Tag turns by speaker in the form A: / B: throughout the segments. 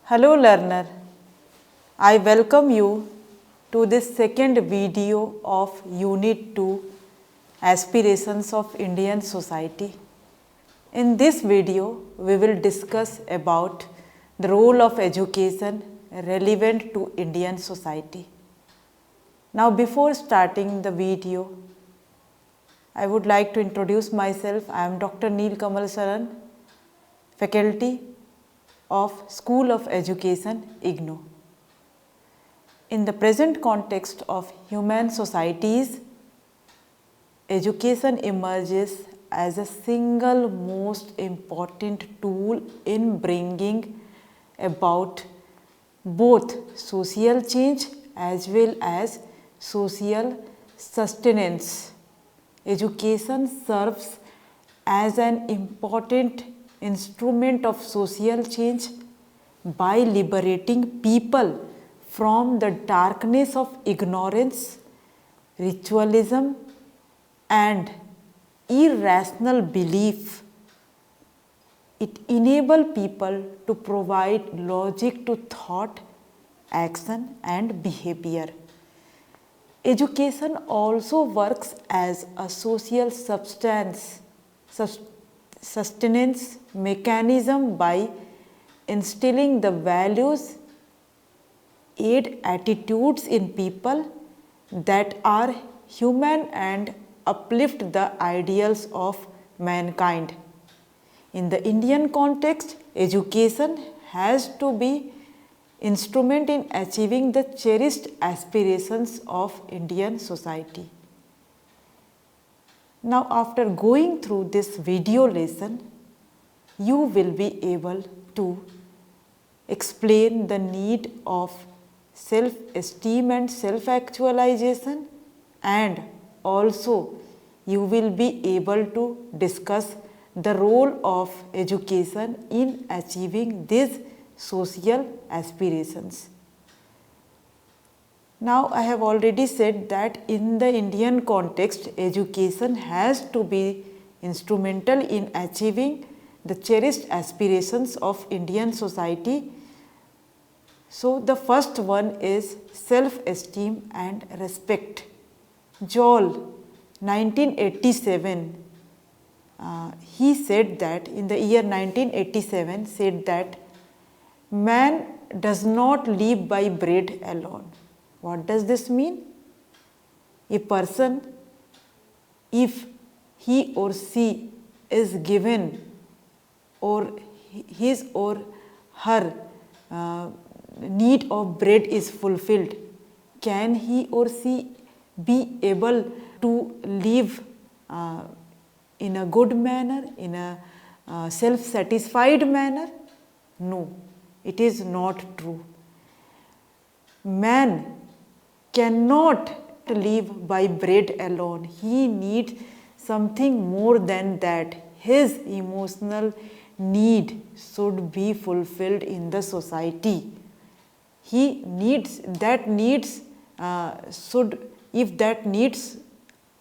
A: Hello learner, I welcome you to this second video of Unit 2 Aspirations of Indian Society. In this video, we will discuss about the role of education relevant to Indian society. Now before starting the video, I would like to introduce myself. I am Dr. Neel Kamal Saran, faculty of School of Education, IGNOU. In the present context of human societies, education emerges as a single most important tool in bringing about both social change as well as social sustenance. Education serves as an important instrument of social change by liberating people from the darkness of ignorance, ritualism, and irrational belief. It enables people to provide logic to thought, action, and behavior. Education also works as a social sustenance mechanism by instilling the values, aid attitudes in people that are human and uplift the ideals of mankind. In the Indian context, education has to be instrument in achieving the cherished aspirations of Indian society. Now, after going through this video lesson, you will be able to explain the need of self-esteem and self-actualization, and also you will be able to discuss the role of education in achieving these social aspirations. Now, I have already said that in the Indian context, education has to be instrumental in achieving the cherished aspirations of Indian society. So, the first one is self-esteem and respect. Joel, 1987, he said that in the year 1987 said that man does not live by bread alone. What does this mean? A person, if he or she is given or his or her need of bread is fulfilled, can he or she be able to live in a good manner, in a self-satisfied manner? No, it is not true. Man cannot live by bread alone. He needs something more than that. His emotional need should be fulfilled in the society. He needs that needs if that needs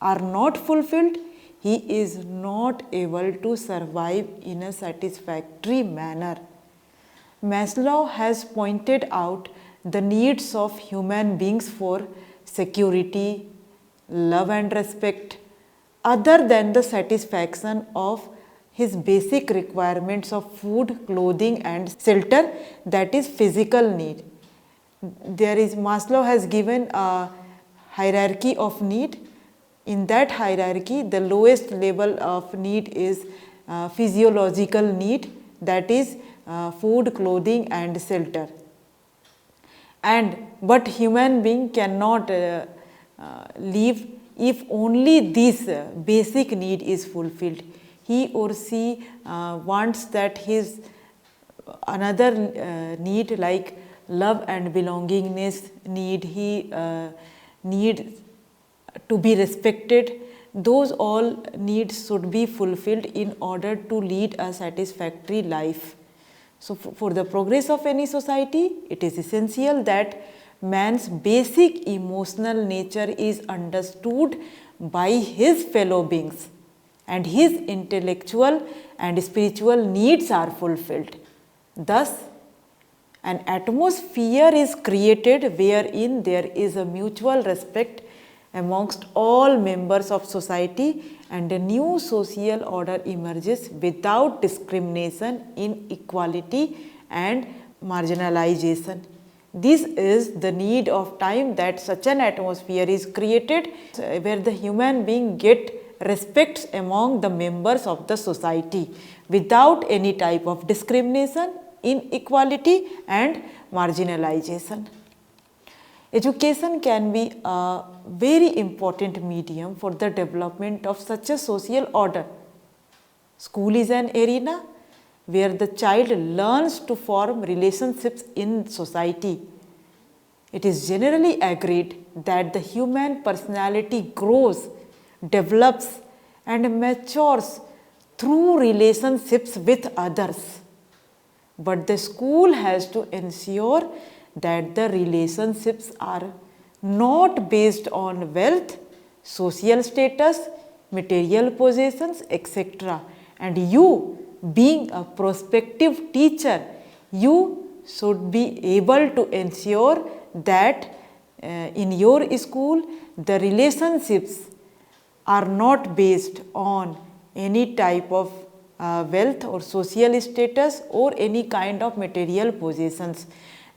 A: are not fulfilled, he is not able to survive in a satisfactory manner. Maslow has pointed out the needs of human beings for security, love and respect, other than the satisfaction of his basic requirements of food, clothing and shelter, that is physical need. Maslow has given a hierarchy of need. In that hierarchy, the lowest level of need is physiological need, that is food, clothing and shelter. But human being cannot live if only this basic need is fulfilled. He or she wants that his another need like love and belongingness need, he needs to be respected. Those all needs should be fulfilled in order to lead a satisfactory life. So, for the progress of any society, it is essential that man's basic emotional nature is understood by his fellow beings and his intellectual and spiritual needs are fulfilled. Thus, An atmosphere is created wherein there is a mutual respect amongst all members of society, and a new social order emerges without discrimination, inequality and marginalization. This is the need of time, that such an atmosphere is created where the human being get respect among the members of the society without any type of discrimination, inequality and marginalization. Education can be a very important medium for the development of such a social order. School is an arena where the child learns to form relationships in society. It is generally agreed that the human personality grows, develops and matures through relationships with others. But the school has to ensure that the relationships are not based on wealth, social status, material possessions, etc. And you, being a prospective teacher, you should be able to ensure that in your school the relationships are not based on any type of wealth or social status or any kind of material possessions.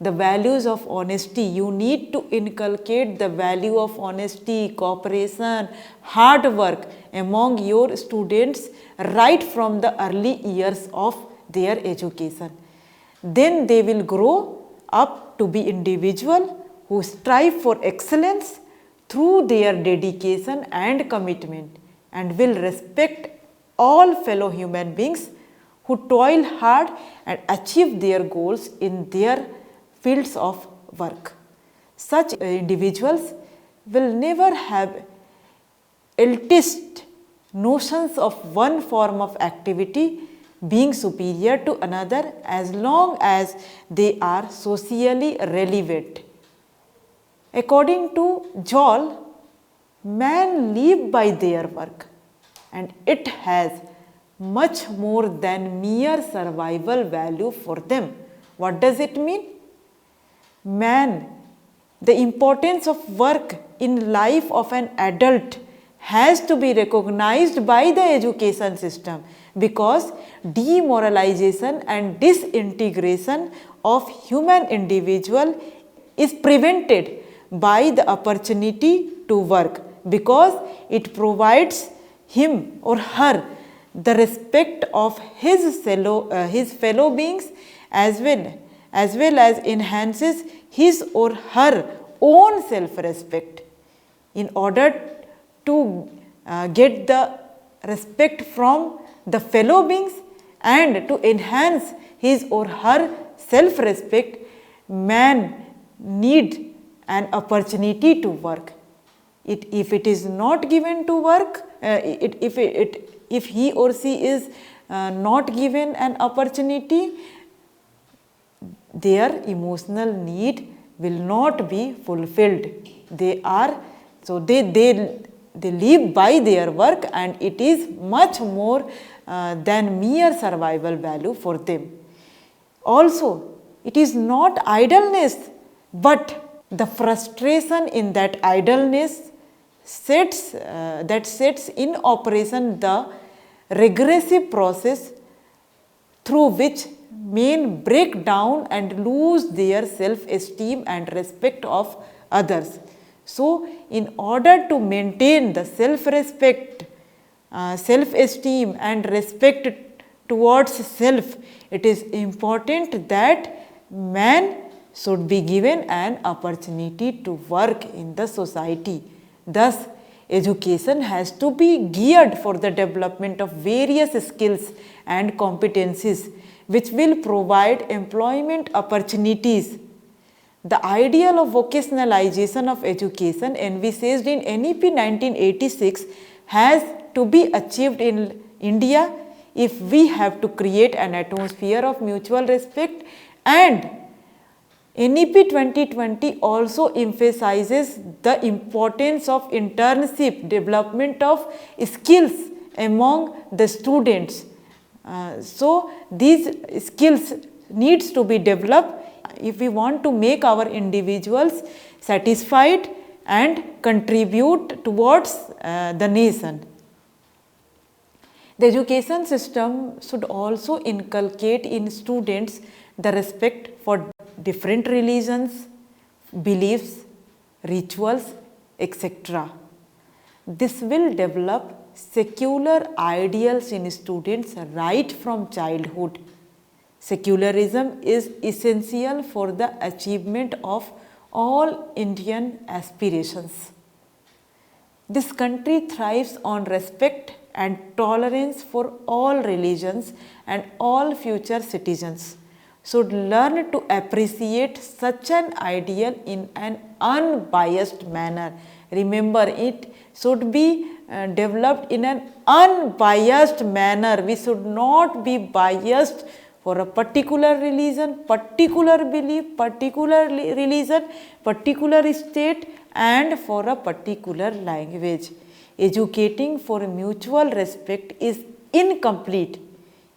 A: The values of honesty, you need to inculcate the value of honesty, cooperation, hard work among your students right from the early years of their education. Then they will grow up to be individuals who strive for excellence through their dedication and commitment, and will respect all fellow human beings who toil hard and achieve their goals in their fields of work. Such individuals will never have elitist notions of one form of activity being superior to another, as long as they are socially relevant. According to Joel, man live by their work, and it has much more than mere survival value for them. What does it mean? Man, the importance of work in life of an adult has to be recognized by the education system, because demoralization and disintegration of human individual is prevented by the opportunity to work, because it provides him or her the respect of his fellow beings, as well as enhances his or her own self-respect. In order to get the respect from the fellow beings and to enhance his or her self-respect, man need an opportunity to work. If it is not given to work, if he or she is not given an opportunity, their emotional need will not be fulfilled. They live by their work, and it is much more than mere survival value for them. Also, it is not idleness, but the frustration in that idleness sets in operation the regressive process through which men break down and lose their self-esteem and respect of others. So, in order to maintain the self-respect, self-esteem and respect towards self, it is important that man should be given an opportunity to work in the society. Thus, education has to be geared for the development of various skills and competencies which will provide employment opportunities. The ideal of vocationalization of education envisaged in NEP 1986 has to be achieved in India if we have to create an atmosphere of mutual respect, and NEP 2020 also emphasizes the importance of internship, development of skills among the students. So, these skills needs to be developed if we want to make our individuals satisfied and contribute towards the nation. The education system should also inculcate in students the respect for different religions, beliefs, rituals, etc. This will develop secular ideals in students right from childhood. Secularism is essential for the achievement of all Indian aspirations. This country thrives on respect and tolerance for all religions, and all future citizens should learn to appreciate such an ideal in an unbiased manner. Remember, it should be developed in an unbiased manner. We should not be biased for a particular religion, particular belief, particular religion, particular state, and for a particular language. Educating for mutual respect is incomplete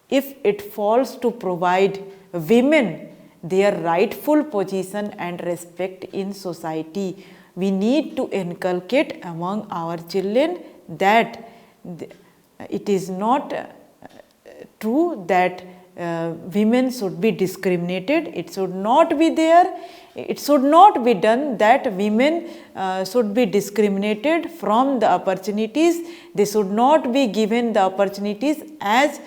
A: if it fails to provide women their rightful position and respect in society. We need to inculcate among our children that it is not true that women should be discriminated. It should not be there. It should not be done that women should be discriminated from the opportunities. They should not be given the opportunities as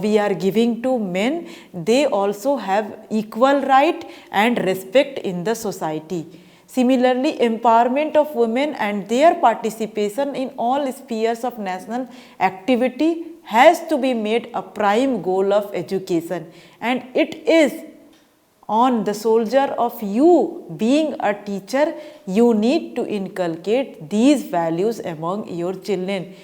A: we are giving to men. They also have equal right and respect in the society. Similarly, empowerment of women and their participation in all spheres of national activity has to be made a prime goal of education, and it is on the soldier of you being a teacher. You need to inculcate these values among your children.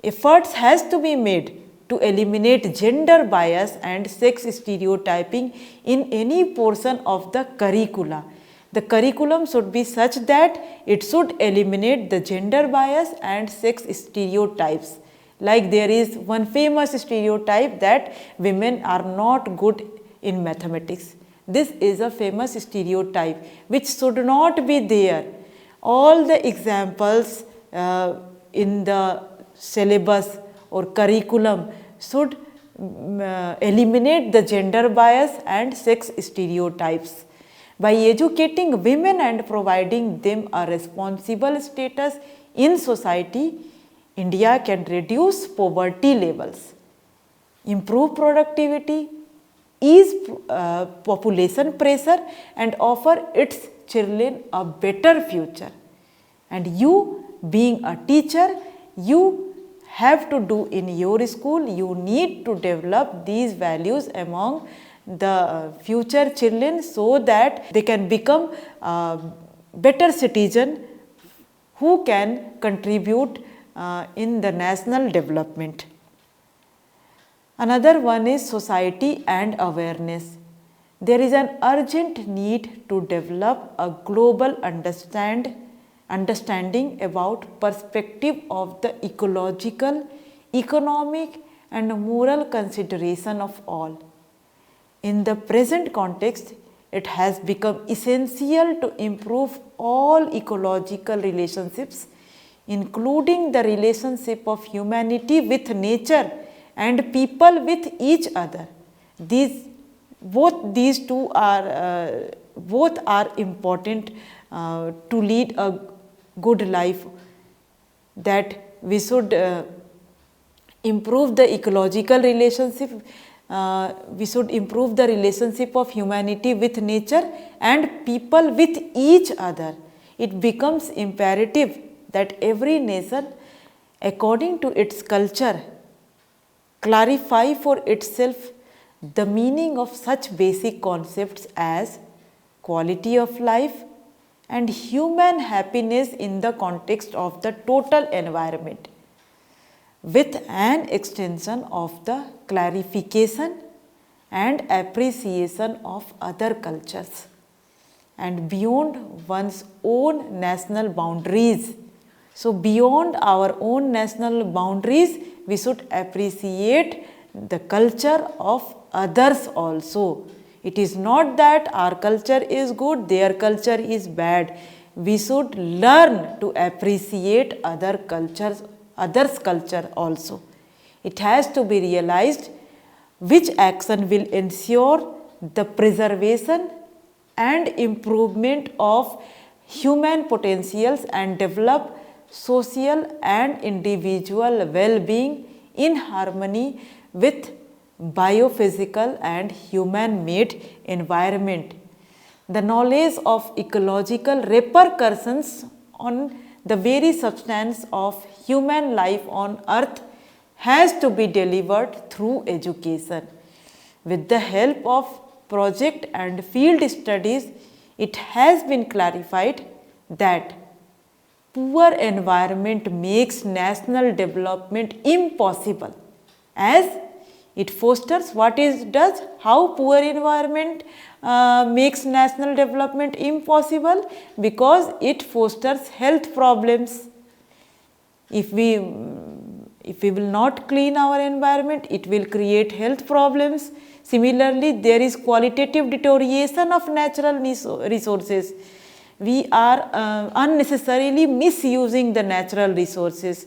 A: Efforts has to be made to eliminate gender bias and sex stereotyping in any portion of the curricula. The curriculum should be such that it should eliminate the gender bias and sex stereotypes. Like there is one famous stereotype that women are not good in mathematics. This is a famous stereotype which should not be there. All the examples in the syllabus or curriculum should eliminate the gender bias and sex stereotypes. By educating women and providing them a responsible status in society, India can reduce poverty levels, improve productivity, ease population pressure, and offer its children a better future. And you, being a teacher, you have to do in your school, you need to develop these values among the future children so that they can become better citizen who can contribute in the national development. Another one is society and awareness. There is an urgent need to develop a global understanding about perspective of the ecological, economic and moral consideration of all. In the present context, it has become essential to improve all ecological relationships, including the relationship of humanity with nature and people with each other. Both are important to lead a good life, that we should improve the ecological relationship, we should improve the relationship of humanity with nature and people with each other. It becomes imperative that every nation, according to its culture, clarify for itself the meaning of such basic concepts as quality of life and human happiness in the context of the total environment, with an extension of the clarification and appreciation of other cultures and beyond one's own national boundaries. So, beyond our own national boundaries, we should appreciate the culture of others also. It is not that our culture is good, their culture is bad. We should learn to appreciate others' culture also. It has to be realized which action will ensure the preservation and improvement of human potentials and develop social and individual well-being in harmony with biophysical and human-made environment. The knowledge of ecological repercussions on the very substance of human life on earth has to be delivered through education. With the help of project and field studies, it has been clarified that poor environment makes national development impossible, as it fosters how poor environment makes national development impossible, because it fosters health problems. If we will not clean our environment, it will create health problems. Similarly, there is qualitative deterioration of natural resources. We are unnecessarily misusing the natural resources,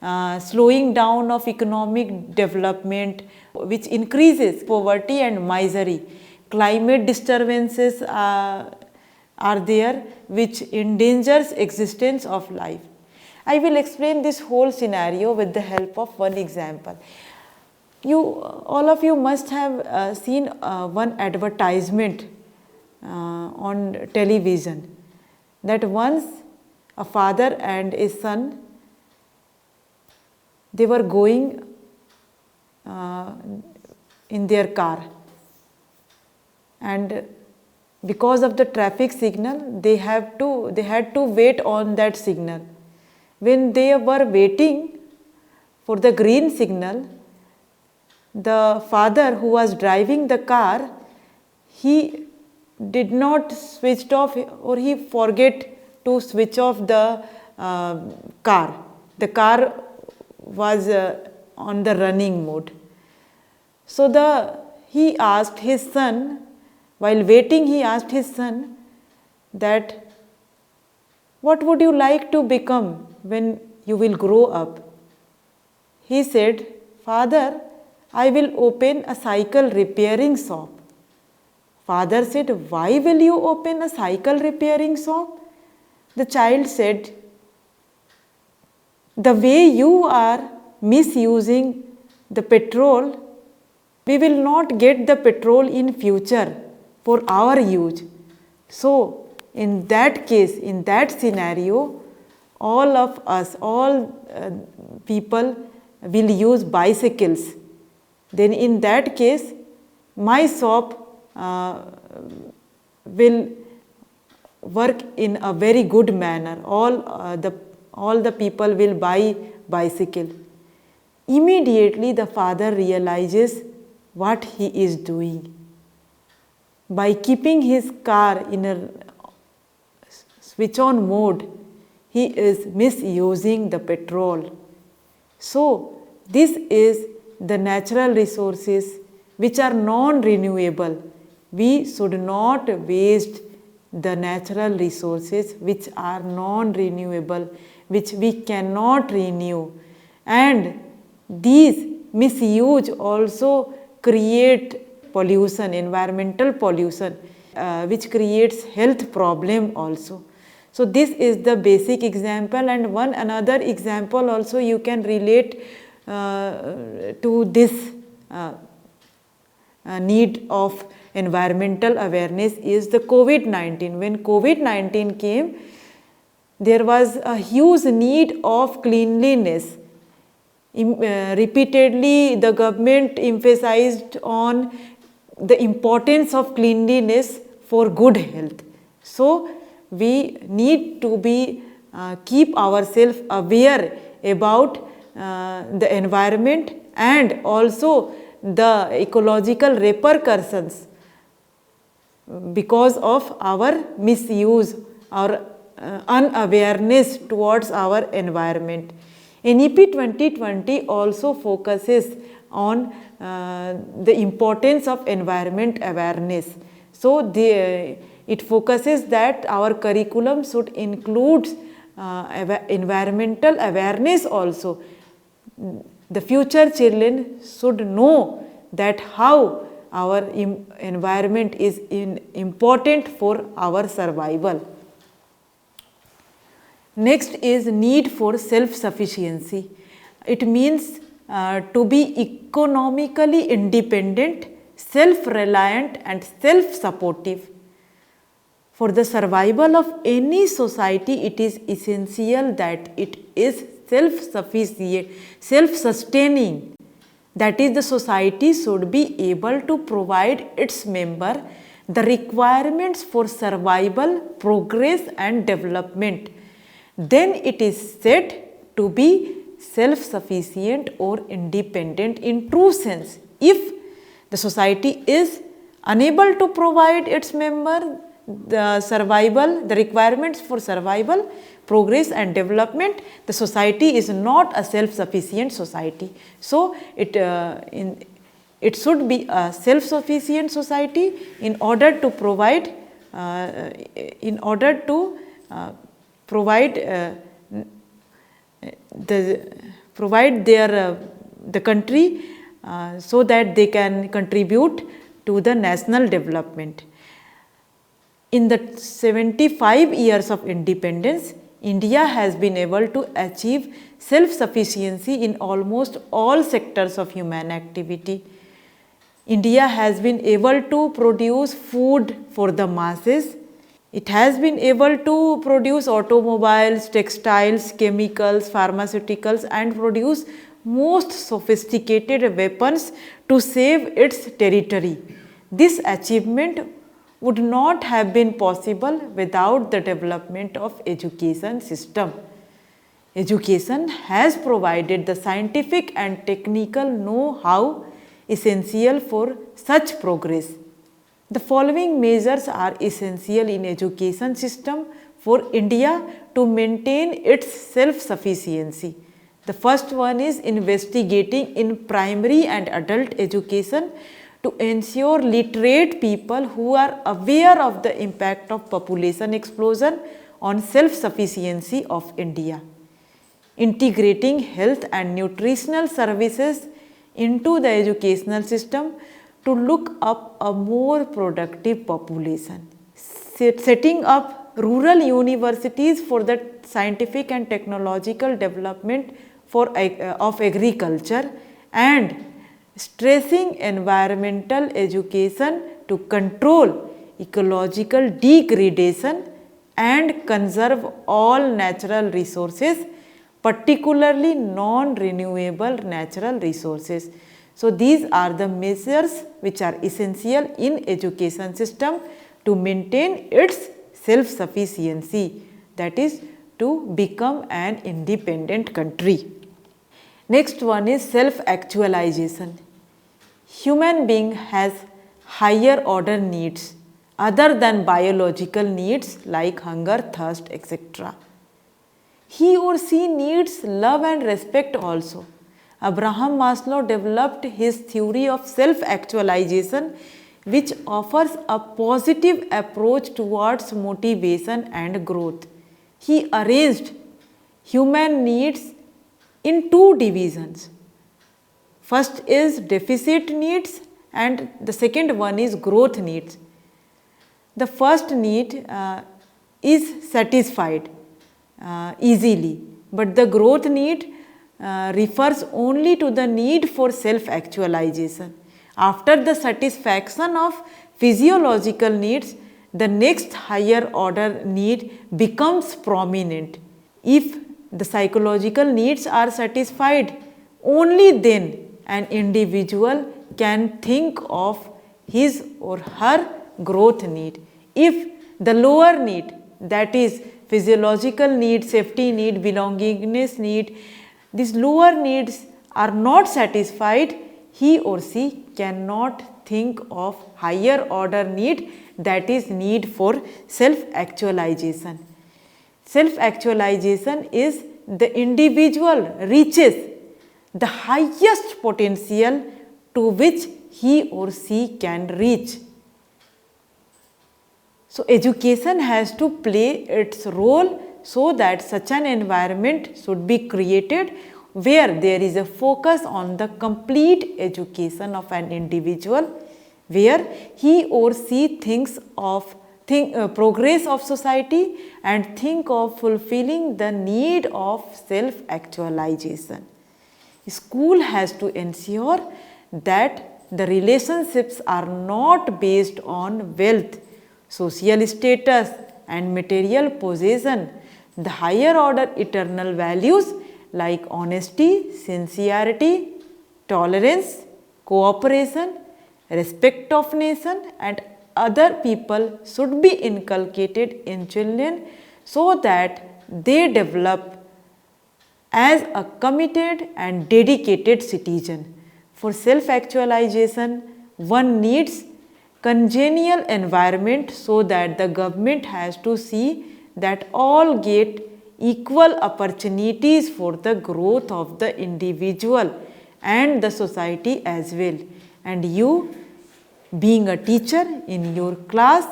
A: slowing down of economic development, which increases poverty and misery. Climate disturbances are there, which endangers existence of life. I will explain this whole scenario with the help of one example. All of you must have seen one advertisement on television, that once a father and a son, they were going in their car, and because of the traffic signal they had to wait on that signal. When they were waiting for the green signal, the father who was driving the car, he did not switch off, or he forget to switch off the car. The car was on the running mode. So he asked his son, while waiting he asked his son that, what would you like to become when you will grow up? He said, Father, I will open a cycle repairing shop. Father said, why will you open a cycle repairing shop? The child said, the way you are misusing the petrol, we will not get the petrol in future for our use. So, in that case, in that scenario, all of us, people will use bicycles. Then in that case, my shop will work in a very good manner. All the people will buy bicycle. Immediately the father realizes what he is doing. By keeping his car in a switch on mode, he is misusing the petrol. So this is the natural resources which are non-renewable. We should not waste the natural resources which are non-renewable, which we cannot renew. And these misuse also create pollution, environmental pollution, which creates health problem also. So this is the basic example, and another example also you can relate to this need of environmental awareness is the COVID-19. When COVID-19 came, there was a huge need of cleanliness. Repeatedly, the government emphasized on the importance of cleanliness for good health. So we need to keep ourselves aware about the environment and also the ecological repercussions because of our misuse or unawareness towards our environment. NEP 2020 also focuses on the importance of environment awareness. So it focuses that our curriculum should include environmental awareness also. The future children should know that how our environment is important for our survival. Next is need for self-sufficiency. It means to be economically independent, self-reliant and self-supportive. For the survival of any society, it is essential that it is self-sufficient, self-sustaining. That is, the society should be able to provide its member the requirements for survival, progress and development. Then it is said to be self-sufficient or independent in true sense. If the society is unable to provide its member the survival, the requirements for survival, progress and development, the society is not a self-sufficient society. So it should be a self-sufficient society in order to provide the country so that they can contribute to the national development. In the 75 years of independence, India has been able to achieve self-sufficiency in almost all sectors of human activity. India has been able to produce food for the masses. It has been able to produce automobiles, textiles, chemicals, pharmaceuticals and produce most sophisticated weapons to save its territory. This achievement would not have been possible without the development of education system. Education has provided the scientific and technical know-how essential for such progress. The following measures are essential in education system for India to maintain its self-sufficiency. The first one is investigating in primary and adult education to ensure literate people who are aware of the impact of population explosion on self-sufficiency of India. Integrating health and nutritional services into the educational system to look up a more productive population. Setting up rural universities for the scientific and technological development of agriculture and stressing environmental education to control ecological degradation and conserve all natural resources, particularly non-renewable natural resources. So these are the measures which are essential in education system to maintain its self-sufficiency, that is to become an independent country. Next one is self-actualization. Human being has higher order needs other than biological needs like hunger, thirst, etc. He or she needs love and respect also. Abraham Maslow developed his theory of self-actualization, which offers a positive approach towards motivation and growth. He arranged human needs in two divisions. First is deficit needs and the second one is growth needs. The first need is satisfied easily, but the growth need refers only to the need for self-actualization. After the satisfaction of physiological needs, the next higher order need becomes prominent. If the psychological needs are satisfied, only then an individual can think of his or her growth need. If the lower need, that is physiological need, safety need, belongingness need, these lower needs are not satisfied, he or she cannot think of higher order need, that is need for self-actualization. Self-actualization is the individual reaches the highest potential to which he or she can reach. So education has to play its role so that such an environment should be created where there is a focus on the complete education of an individual, where he or she thinks of progress of society and think of fulfilling the need of self-actualization. School has to ensure that the relationships are not based on wealth, social status and material possession. The higher order eternal values like honesty, sincerity, tolerance, cooperation, respect of nation and other people should be inculcated in children so that they develop as a committed and dedicated citizen. For self-actualization, one needs congenial environment so that the government has to see that all get equal opportunities for the growth of the individual and the society as well. And you, being a teacher in your class,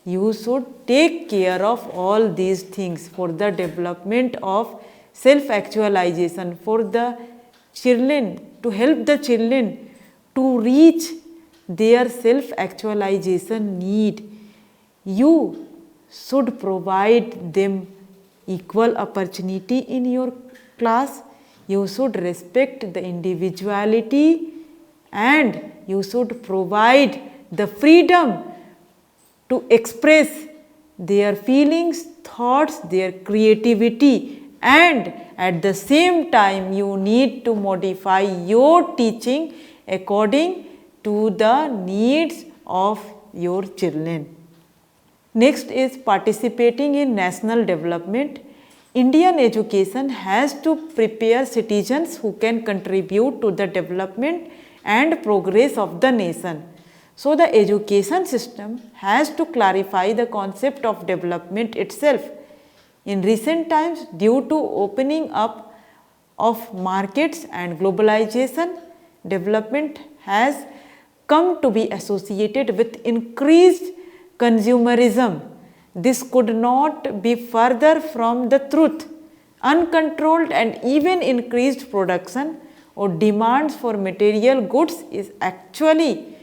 A: you should take care of all these things for the development of self-actualization, for the children, to help the children to reach their self-actualization need. You should provide them equal opportunity in your class. You should respect the individuality and you should provide the freedom to express their feelings, thoughts, their creativity, and at the same time you need to modify your teaching according to the needs of your children. Next is participating in national development. Indian education has to prepare citizens who can contribute to the development and progress of the nation. So the education system has to clarify the concept of development itself. In recent times, due to opening up of markets and globalization, development has come to be associated with increased consumerism. This could not be further from the truth. Uncontrolled and even increased production or demands for material goods is actually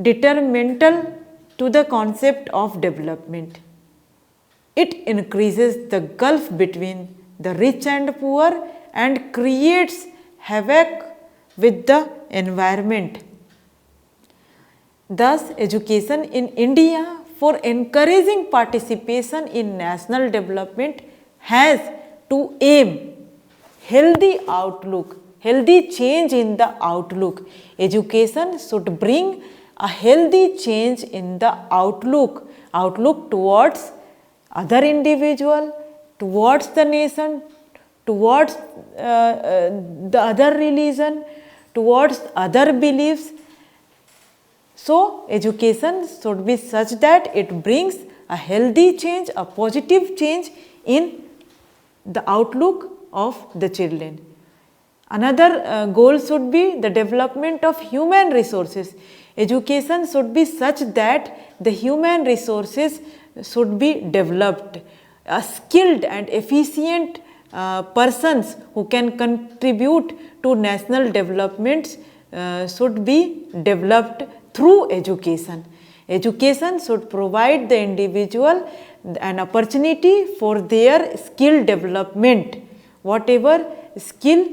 A: detrimental to the concept of development. It increases the gulf between the rich and poor and creates havoc with the environment. Thus, education in India for encouraging participation in national development has to aim healthy outlook, healthy change in the outlook. Education should bring a healthy change in the outlook towards other individual, towards the nation, towards the other religion, towards other beliefs. So, education should be such that it brings a healthy change, a positive change in the outlook of the children. Another goal should be the development of human resources. Education should be such that the human resources should be developed. A skilled and efficient persons who can contribute to national developments should be developed through education. Education should provide the individual an opportunity for their skill development. Whatever skill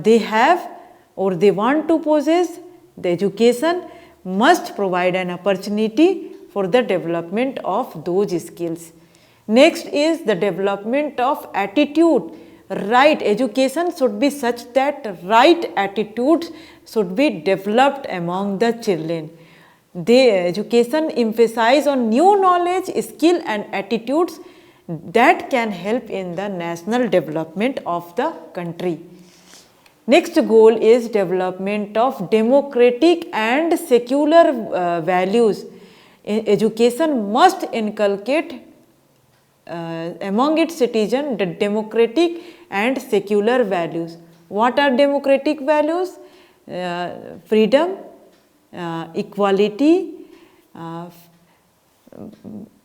A: they have or they want to possess, the education must provide an opportunity for the development of those skills. Next is the development of attitude. Right education should be such that right attitudes should be developed among the children. The education emphasize on new knowledge, skill and attitudes that can help in the national development of the country. Next goal is development of democratic and secular values. Education must inculcate among its citizens the democratic and secular values. What are democratic values? Freedom, equality,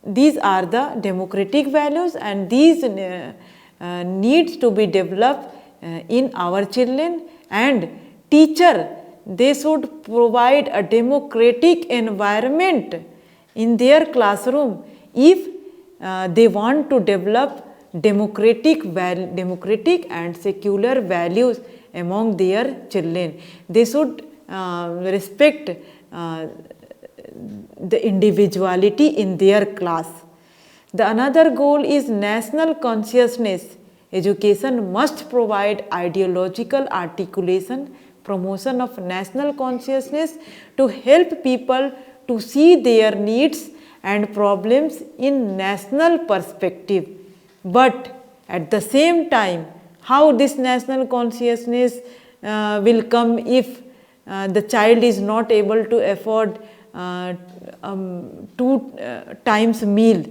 A: these are the democratic values, and these needs to be developed in our children. And teacher, they should provide a democratic environment in their classroom if they want to develop democratic and secular values among their children. They should respect the individuality in their class. The another goal is national consciousness. Education must provide ideological articulation, promotion of national consciousness to help people to see their needs and problems in national perspective. But at the same time, how this national consciousness will come if the child is not able to afford 2 times meal?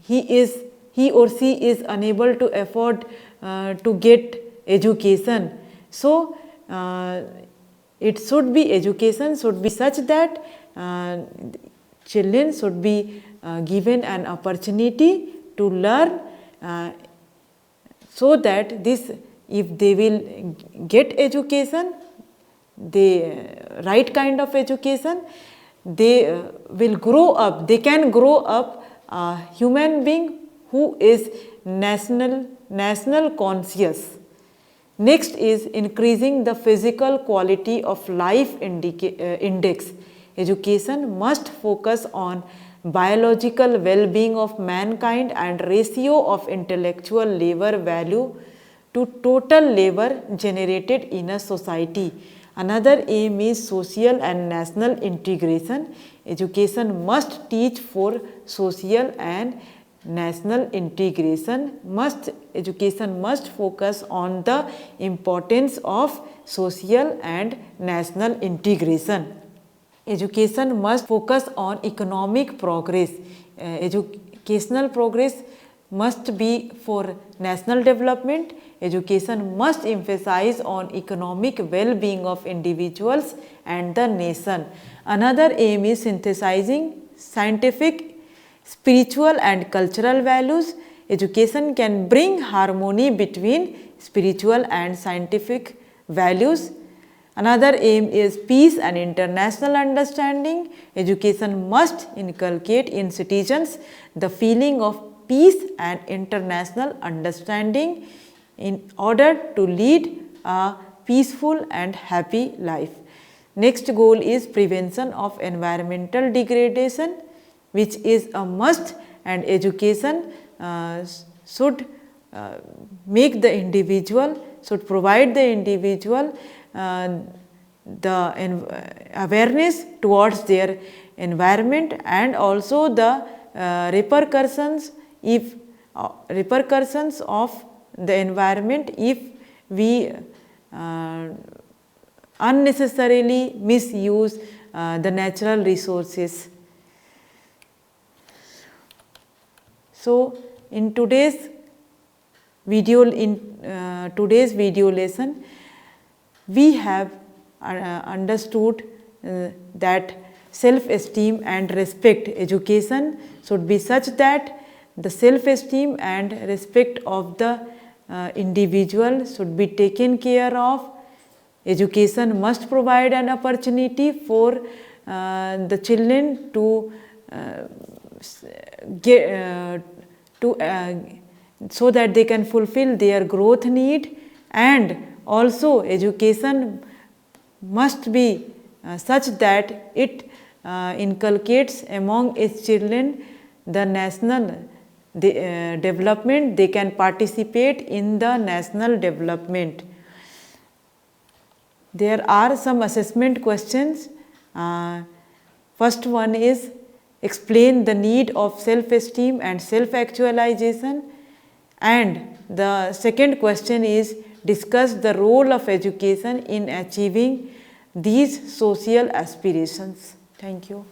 A: He or she is unable to afford to get education. So it should be, education should be such that children should be given an opportunity to learn, so that this, if they will get education, the right kind of education, they will grow up, they can grow up a human being who is national conscious. Next is increasing the physical quality of life index. Education must focus on biological well-being of mankind and ratio of intellectual labor value to total labor generated in a society. Another aim is social and national integration. Education must teach for social and national integration. Education must focus on the importance of social and national integration. Education must focus on economic progress. Educational progress must be for national development. Education must emphasize on economic well-being of individuals and the nation. Another aim is synthesizing scientific, spiritual and cultural values. Education can bring harmony between spiritual and scientific values. Another aim is peace and international understanding. Education must inculcate in citizens the feeling of peace and international understanding in order to lead a peaceful and happy life. Next goal is prevention of environmental degradation, which is a must, and education should make the individual, should provide the individual the awareness towards their environment, and also the repercussions of the environment if we unnecessarily misuse the natural resources. So in today's video lesson, we have understood that self-esteem and respect. Education should be such that the self-esteem and respect of the individual should be taken care of. Education must provide an opportunity for the children to so that they can fulfill their growth need, and also education must be such that it inculcates among its children the national development. They can participate in the national development. There are some assessment questions. First one is explain the need of self-esteem and self-actualization, and the second question is discuss the role of education in achieving these social aspirations. Thank you.